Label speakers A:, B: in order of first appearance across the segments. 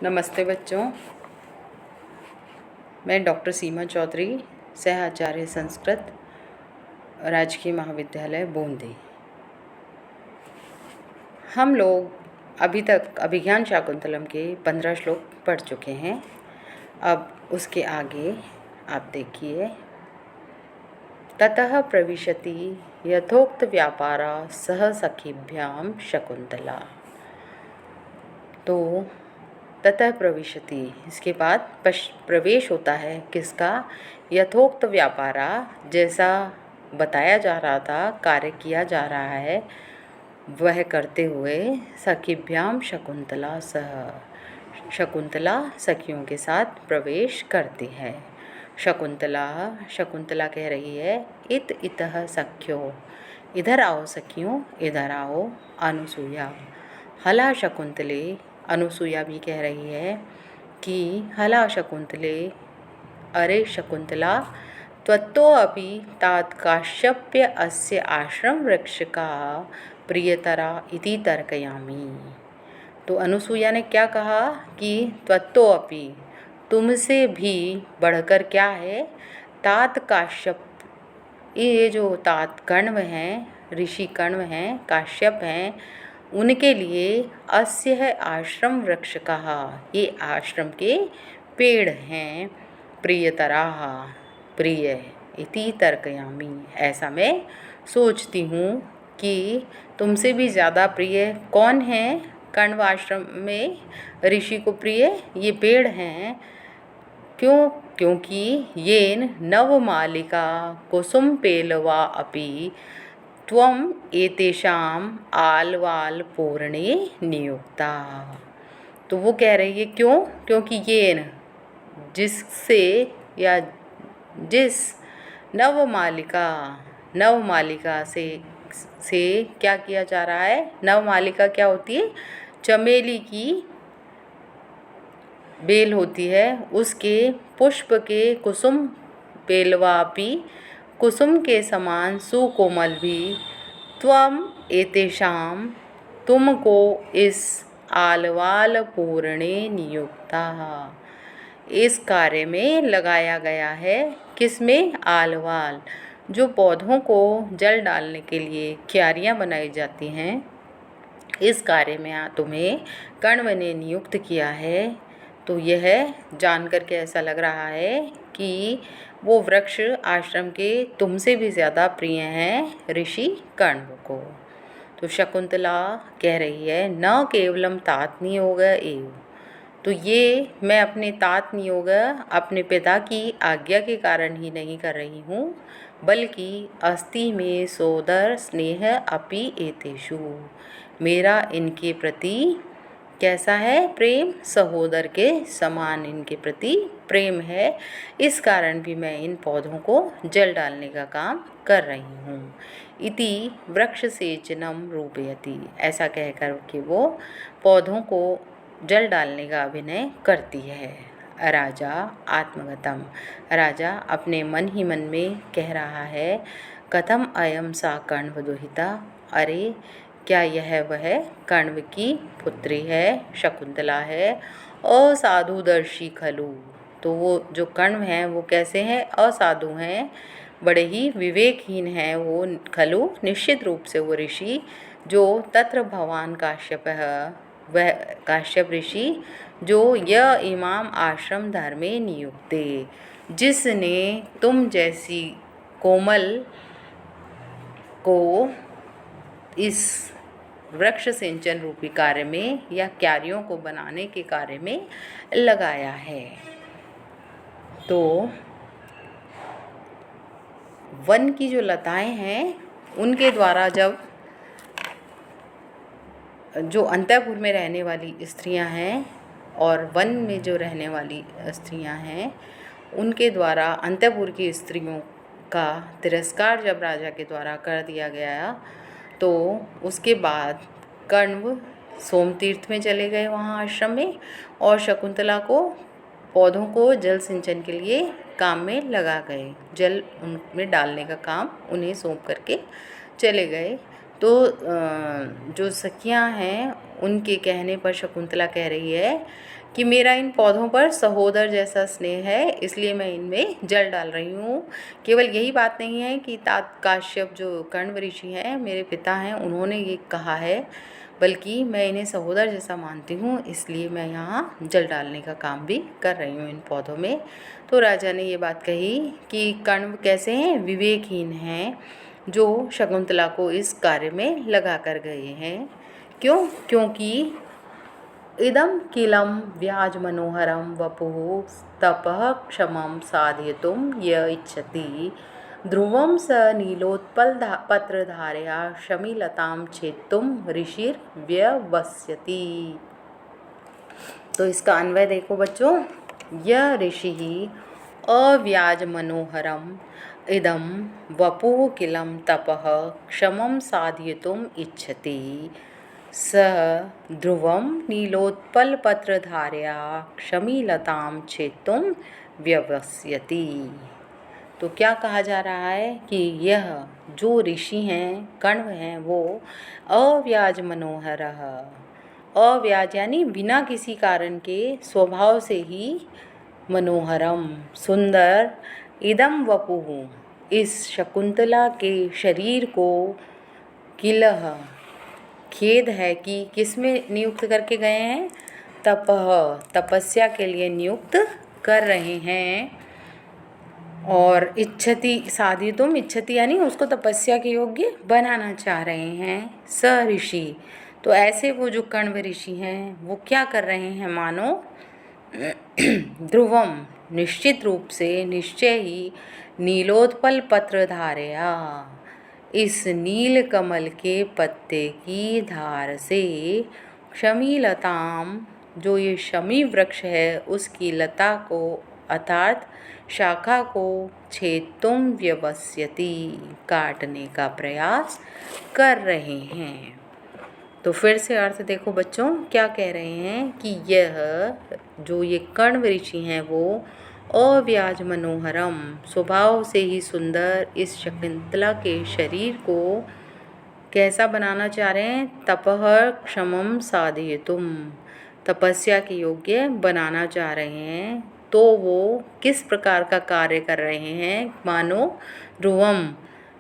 A: नमस्ते बच्चों, मैं डॉक्टर सीमा चौधरी, सह आचार्य संस्कृत, राजकीय महाविद्यालय बूंदी। हम लोग अभी तक अभिज्ञान शाकुंतलम के 15 श्लोक पढ़ चुके हैं। अब उसके आगे आप देखिए, ततः प्रविशति यथोक्त व्यापारा सह सखीभ्याम शकुंतला। तो ततः प्रविशति, इसके बाद प्रवेश होता है किसका? यथोक्त व्यापारा, जैसा बताया जा रहा था, कार्य किया जा रहा है, वह करते हुए सखीभ्याम शकुंतला सह, शकुंतला सखियों के साथ प्रवेश करती है। शकुंतला कह रही है, इत इतः सख्यो, इधर आओ सखियों, इधर आओ। अनुसूया, हला शकुंतले, अनुसूया भी कह रही है कि हला शकुंतले, अरे शकुंतला, त्वत्तो अपि तात काश्यप्य अस्य आश्रम वृक्ष का प्रियतरा इति तर्कयामि। तो अनुसूया ने क्या कहा कि त्वत्तो अपि, तुमसे भी बढ़कर क्या है? तात काश्यप, ये जो तात कण्व हैं, ऋषि कण्व हैं, काश्यप हैं, उनके लिए अस्य है आश्रम वृक्ष कहा, ये आश्रम के पेड़ हैं, प्रियतराः, प्रिय, इति तर्कयामि, ऐसा मैं सोचती हूँ कि तुमसे भी ज़्यादा प्रिय कौन है कण्व आश्रम में ऋषि को प्रिय? ये पेड़ हैं। क्यों? क्योंकि येन नवमालिका कुसुम पेलवा अपि त्वम एतेषाम आलवाल पूर्णे नियुक्ता। तो वो कह रही है क्यों? क्योंकि येन, जिससे या जिस नवमालिका से क्या किया जा रहा है? नवमालिका क्या होती है? चमेली की बेल होती है, उसके पुष्प के कुसुम पेलवापि, कुसुम के समान सुकोमल भी, त्वम एतेषाम, तुमको इस आलवाल पूर्णे नियुक्ता, इस कार्य में लगाया गया है। किसमें? आलवाल, जो पौधों को जल डालने के लिए क्यारियाँ बनाई जाती हैं, इस कार्य में तुम्हें कण्व ने नियुक्त किया है। तो यह जान करके ऐसा लग रहा है कि वो वृक्ष आश्रम के तुमसे भी ज़्यादा प्रिय हैं ऋषि कण्व को। तो शकुंतला कह रही है, न केवलम तात नियोग एव, तो ये मैं अपने तात नियोग, अपने पिता की आज्ञा के कारण ही नहीं कर रही हूँ, बल्कि अस्ति में सोदर स्नेह अपि एतेषु, मेरा इनके प्रति कैसा है? प्रेम, सहोदर के समान इनके प्रति प्रेम है, इस कारण भी मैं इन पौधों को जल डालने का काम कर रही हूँ। इति वृक्ष सेचनम रूपयति, ऐसा कहकर कि वो पौधों को जल डालने का अभिनय करती है। राजा आत्मगतम, राजा अपने मन ही मन में कह रहा है, कथम अयम सा कण्व दुहिता, अरे क्या यह वह कण्व की पुत्री है, शकुंतला है? असाधुदर्शी खलु, तो वो जो कण्व हैं वो कैसे हैं? असाधु हैं, बड़े ही विवेकहीन हैं वो। खलु, निश्चित रूप से वो ऋषि, जो तत्र भवान काश्यप है, वह काश्यप ऋषि, जो यह इमाम आश्रम धर्मे नियुक्ते, जिसने तुम जैसी कोमल को इस वृक्ष सिंचन रूपी कार्य में या क्यारियों को बनाने के कार्य में लगाया है। तो वन की जो लताएं हैं, उनके द्वारा जब जो अंतःपुर में रहने वाली स्त्रियां हैं और वन में जो रहने वाली स्त्रियां हैं, उनके द्वारा अंतःपुर की स्त्रियों का तिरस्कार जब राजा के द्वारा कर दिया गया, तो उसके बाद कण्व सोमतीर्थ में चले गए वहाँ आश्रम में, और शकुंतला को पौधों को जल सिंचन के लिए काम में लगा गए, जल उनमें डालने का काम उन्हें सौंप करके चले गए। तो जो सखियां हैं, उनके कहने पर शकुंतला कह रही है कि मेरा इन पौधों पर सहोदर जैसा स्नेह है, इसलिए मैं इनमें जल डाल रही हूँ। केवल यही बात नहीं है कि तात काश्यप जो कण्व ऋषि हैं, मेरे पिता हैं, उन्होंने ये कहा है, बल्कि मैं इन्हें सहोदर जैसा मानती हूँ, इसलिए मैं यहाँ जल डालने का काम भी कर रही हूँ इन पौधों में। तो राजा ने ये बात कही कि कण्व कैसे हैं, विवेकहीन हैं, जो शकुंतला को इस कार्य में लगा कर गए हैं। क्यों? क्योंकि इदं किलं व्याज मनोहरं वपुः तपः क्षमं साधयितुं य इच्छति ध्रुवं स पत्रधारया शमीलतां छेत्तुं ऋषिर्व्यवस्यति। तो इसका अन्वय देखो बच्चों, यह ऋषि अव्याज मनोहरम इदं वपुः किलं तपः क्षमं साधयितुम् इच्छति स ध्रुवं नीलोत्पलपत्रधारया शमीलतां छेत्तुं व्यवस्यति। तो क्या कहा जा रहा है कि यह जो ऋषि हैं, कण्व हैं, वो अव्याज मनोहर, अव्याज यानी बिना किसी कारण के स्वभाव से ही मनोहरम सुंदर, इदम वपुः इस शकुंतला के शरीर को, किलह खेद है कि किसमें नियुक्त करके गए हैं, तपह तपस्या के लिए नियुक्त कर रहे हैं, और इच्छति साधितुम इच्छति यानी उसको तपस्या के योग्य बनाना चाह रहे हैं। स ऋषि, तो ऐसे वो जो कण्व ऋषि हैं वो क्या कर रहे हैं, मानो ध्रुवम निश्चित रूप से, निश्चय ही, नीलोत्पल पत्र धारया इस नील कमल के पत्ते की धार से, शमीलताम जो ये शमी वृक्ष है उसकी लता को अर्थात शाखा को, छेत्तुं व्यवस्यति काटने का प्रयास कर रहे हैं। तो फिर से अर्थ देखो बच्चों, क्या कह रहे हैं कि यह जो ये कण्व ऋषि हैं वो अव्याज मनोहरम स्वभाव से ही सुंदर इस शकुंतला के शरीर को कैसा बनाना चाह रहे हैं, तपः क्षमम साधयितुम तपस्या के योग्य बनाना चाह रहे हैं। तो वो किस प्रकार का कार्य कर रहे हैं, मानो ध्रुवम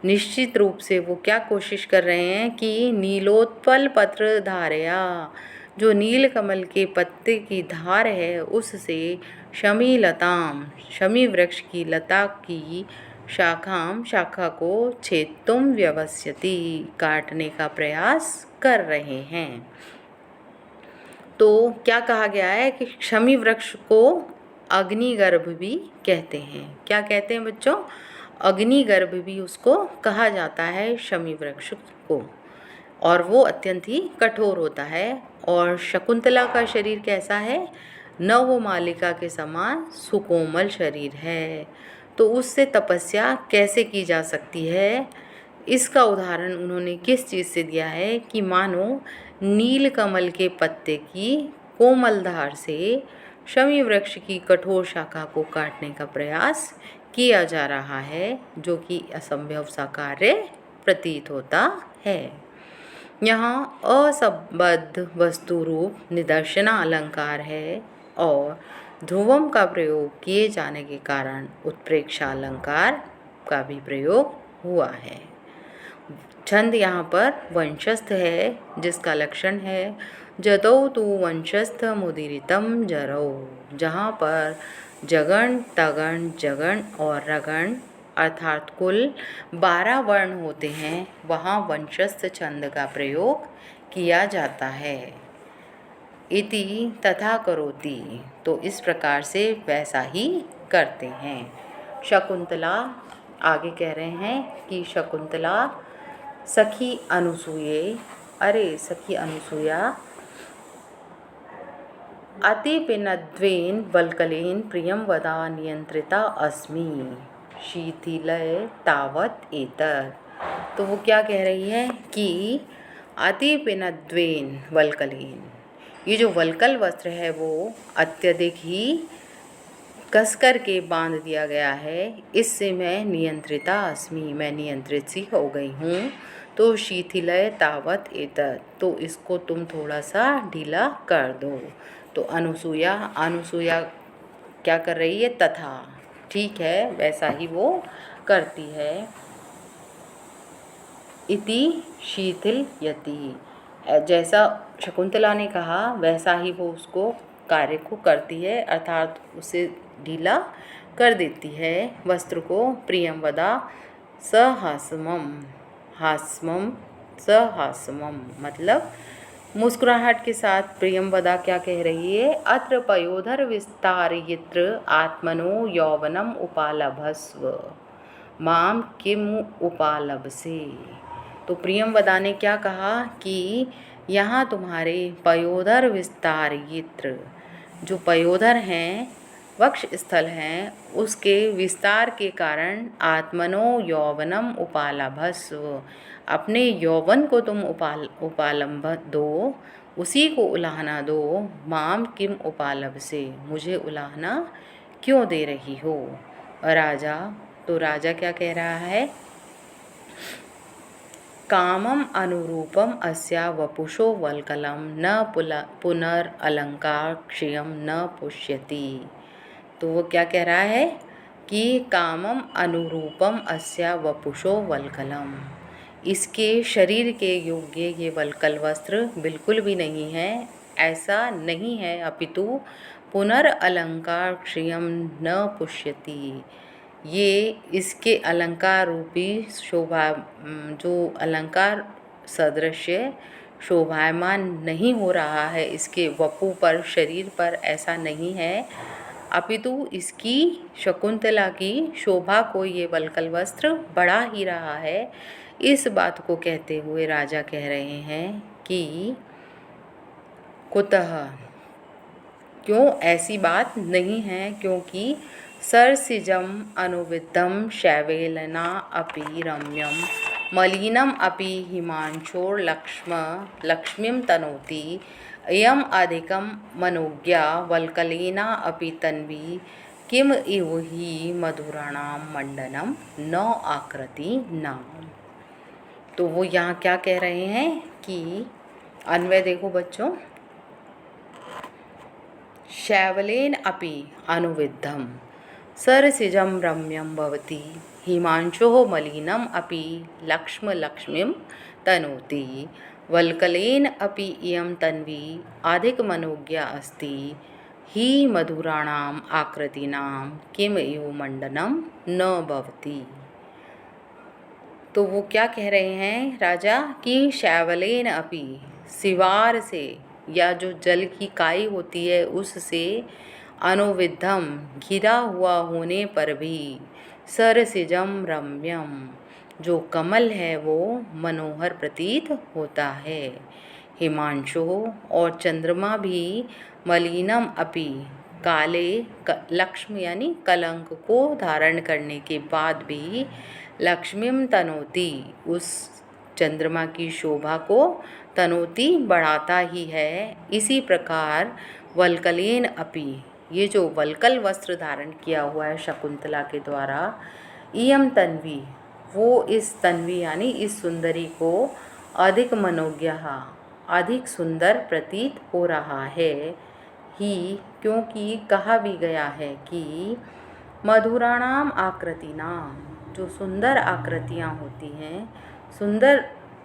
A: निश्चित रूप से वो क्या कोशिश कर रहे हैं कि नीलोत्पल पत्र धारया जो नील कमल के पत्ते की धार है उससे शमीलताम शमी वृक्ष की लता की शाखा को छेत्तुं व्यवस्यति काटने का प्रयास कर रहे हैं। तो क्या कहा गया है कि शमी वृक्ष को अग्निगर्भ भी कहते हैं। क्या कहते हैं बच्चों, अग्निगर्भ भी उसको कहा जाता है शमी वृक्ष को, और वो अत्यंत ही कठोर होता है। और शकुंतला का शरीर कैसा है, नवमालिका के समान सुकोमल शरीर है। तो उससे तपस्या कैसे की जा सकती है, इसका उदाहरण उन्होंने किस चीज़ से दिया है कि मानो नील कमल के पत्ते की कोमल धार से शमी वृक्ष की कठोर शाखा को काटने का प्रयास किया जा रहा है, जो कि असंभव सा कार्य प्रतीत होता है। यहाँ असंबद्ध वस्तु रूप निदर्शना अलंकार है और ध्रुवम का प्रयोग किए जाने के कारण उत्प्रेक्षा अलंकार का भी प्रयोग हुआ है। छंद यहाँ पर वंशस्थ है, जिसका लक्षण है जदौ तु वंशस्थ मुदीरितम जरौ, जहाँ पर जगण, तगण, जगण और रगण अर्थात कुल 12 वर्ण होते हैं, वहाँ वंशस्थ छंद का प्रयोग किया जाता है। इति तथा करोति, तो इस प्रकार से वैसा ही करते हैं। शकुंतला आगे कह रहे हैं कि शकुंतला सखी अनुसूये, अरे सखी अनुसूया अतिपिनद्वेन वल्कलेन प्रियं वदा नियंत्रिता अस्मि शीतिलय तावत एतत्। तो वो क्या कह रही है कि अतिपिनद्वेन वल्कलेन, ये जो वल्कल वस्त्र है वो अत्यधिक ही कसकर के बांध दिया गया है, इससे मैं नियंत्रिता अस्मि, मैं नियंत्रित सी हो गई हूँ। तो शीथिलय तावत एतत्, तो इसको तुम थोड़ा सा ढीला कर दो। तो अनुसूया, अनुसूया क्या कर रही है? तथा, ठीक है, वैसा ही वो करती है। इति शिथिलयति, जैसा शकुंतला ने कहा वैसा ही वो उसको कार्य को करती है, अर्थात उसे ढीला कर देती है वस्त्र को। प्रियम वदा सहास्मम, हास्मम सहास्मम मतलब मुस्कुराहट के साथ प्रियम वदा क्या कह रही है? अत्र पयोधर विस्तारयित्र आत्मनो यौवनम उपालभस्व माम किम उपालभसे। तो प्रियम वदा ने क्या कहा कि यहाँ तुम्हारे पयोधर विस्तारयित्र, जो पयोधर हैं, वक्ष स्थल हैं, उसके विस्तार के कारण आत्मनो यौवनम उपालभस्व, अपने यौवन को तुम उपालंभ दो, उसी को उलाहना दो। माम किम उपालभ से, मुझे उलाहना क्यों दे रही हो? राजा, तो राजा क्या कह रहा है? कामम अनुरूपम अस्या वपुषो वल्कलम न पुनरअलंकार क्षयम न पुष्यति। तो वो क्या कह रहा है कि कामम अनुरूपम अस्या वपुषो वल्कलम, इसके शरीर के योग्य ये वल्कल वस्त्र बिल्कुल भी नहीं है, ऐसा नहीं है। अपितु पुनरअलंकार क्षयम न पुष्यति, ये इसके अलंकार रूपी शोभा, जो अलंकार सदृश्य शोभायमान नहीं हो रहा है इसके वपु पर, शरीर पर, ऐसा नहीं है। अपितु इसकी, शकुंतला की शोभा को ये वल्कल वस्त्र बढ़ा ही रहा है। इस बात को कहते हुए राजा कह रहे हैं कि कुतः, क्यों ऐसी बात नहीं है, क्योंकि सरसिजम अनुविद्धम शैवेलना अपि रम्यम मलिनम अपि हिमांशोर लक्ष्मीम तनोति अयम अधिकम मनोज्ञा वल्कलेना अपि तन्वी किम इव ही मधुराणाम मंडनम न आकृति नाम। तो वो यहाँ क्या कह रहे हैं कि अन्वय देखो बच्चों, शैवलेन अपि अनुविद्धम सरसिजम रम्यम भवति हिमांशोः मलिनम अपि लक्ष्मीं तनोति वल्कलेन अपि इयं तन्वी अधिक मनोज्ञा अस्ति ही मधुराणाम आकृतीनां किम इव मंडनम न भवति। तो वो क्या कह रहे हैं राजा कि शैवलेन अपि, सिवार से या जो जल की काई होती है उससे, अनुविद्धम घिरा हुआ होने पर भी, सरसिजम रम्यम जो कमल है वो मनोहर प्रतीत होता है, हिमांशु और चंद्रमा भी, मलिनम अपि काले लक्ष्म यानी कलंक को धारण करने के बाद भी, लक्ष्मीम तनोति उस चंद्रमा की शोभा को तनोति बढ़ाता ही है। इसी प्रकार वल्कलेन अपि, ये जो वल्कल वस्त्र धारण किया हुआ है शकुंतला के द्वारा, इयम तन्वी, वो इस तन्वी यानी इस सुंदरी को अधिक मनोज्ञः, अधिक सुंदर प्रतीत हो रहा है ही, क्योंकि कहा भी गया है कि मधुराणाम आकृतिनाम, जो सुंदर आकृतियाँ होती हैं, सुंदर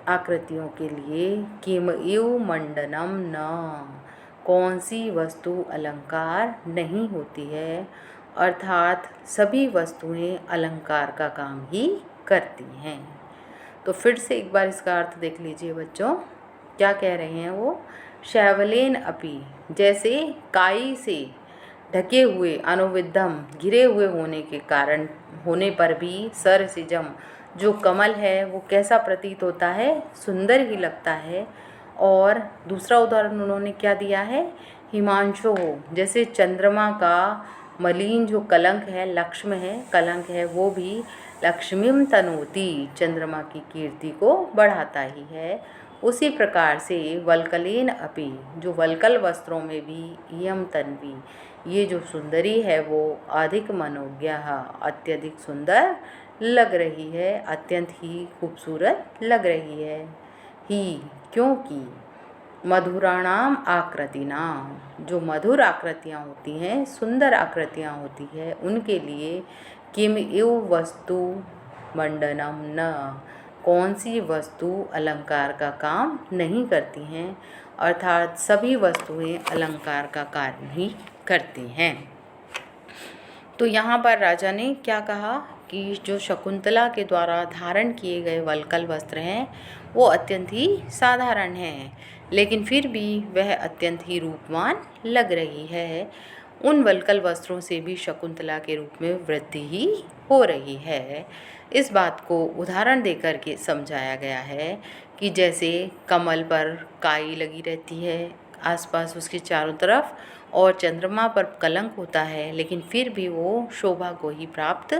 A: आकृतियों के लिए किम इव मंडनम न, कौन सी वस्तु अलंकार नहीं होती है, अर्थात सभी वस्तुएं अलंकार का काम ही करती हैं। तो फिर से एक बार इसका अर्थ देख लीजिए बच्चों, क्या कह रहे हैं वो? शैवलेन अपि, जैसे काई से ढके हुए, अनुविद्धम घिरे हुए होने के कारण, होने पर भी, सरसिजम जो कमल है वो कैसा प्रतीत होता है? सुंदर ही लगता है। और दूसरा उदाहरण उन्होंने क्या दिया है? हिमांशु हो, जैसे चंद्रमा का मलिन जो कलंक है, लक्ष्म है, कलंक है, वो भी लक्ष्मीम तनोति चंद्रमा की कीर्ति को बढ़ाता ही है। उसी प्रकार से वल्कलेन अपि, जो वल्कल वस्त्रों में भी, इयम तन्वी, ये जो सुंदरी है वो अधिक मनोज्ञः, अत्यधिक सुंदर लग रही है, अत्यंत ही खूबसूरत लग रही है ही, क्योंकि मधुराणाम आकृतिनाम, जो मधुर आकृतियाँ होती हैं, सुंदर आकृतियाँ होती है, उनके लिए किम इव वस्तु मंडनम न, कौन सी वस्तु अलंकार का काम नहीं करती हैं, अर्थात सभी वस्तुएं अलंकार का कार्य ही करती हैं। तो यहाँ पर राजा ने क्या कहा कि जो शकुंतला के द्वारा धारण किए गए वल्कल वस्त्र हैं वो अत्यंत ही साधारण हैं, लेकिन फिर भी वह अत्यंत ही रूपवान लग रही है। उन वल्कल वस्त्रों से भी शकुंतला के रूप में वृद्धि ही हो रही है। इस बात को उदाहरण देकर के समझाया गया है कि जैसे कमल पर काई लगी रहती है आसपास उसके चारों तरफ, और चंद्रमा पर कलंक होता है, लेकिन फिर भी वो शोभा को ही प्राप्त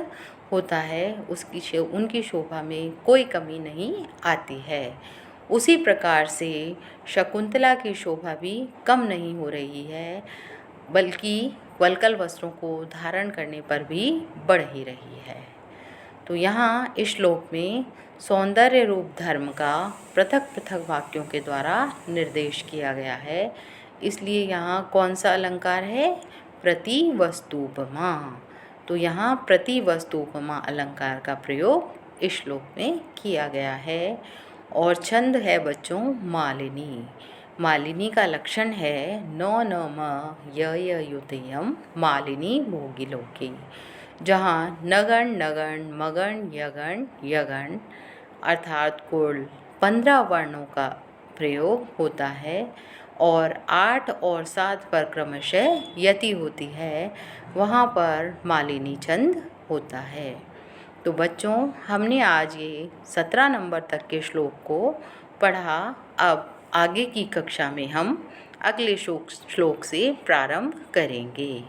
A: होता है, उनकी शोभा में कोई कमी नहीं आती है। उसी प्रकार से शकुंतला की शोभा भी कम नहीं हो रही है, बल्कि वल्कल वस्त्रों को धारण करने पर भी बढ़ ही रही है। तो यहाँ इस श्लोक में सौंदर्य रूप धर्म का पृथक पृथक वाक्यों के द्वारा निर्देश किया गया है। इसलिए यहाँ कौन सा अलंकार है? प्रतिवस्तुपमा। तो यहाँ प्रतिवस्तुपमा अलंकार का प्रयोग इस श्लोक में किया गया है। और छंद है बच्चों मालिनी। मालिनी का लक्षण है न न म य युतयम मालिनी भोगिलोके, जहाँ नगण नगण मगण यगण यगण अर्थात कुल 15 वर्णों का प्रयोग होता है और 8 और 7 पर क्रमशः यति होती है, वहाँ पर मालिनी छंद होता है। तो बच्चों हमने आज ये 17 नंबर तक के श्लोक को पढ़ा। अब आगे की कक्षा में हम अगले श्लोक से प्रारंभ करेंगे।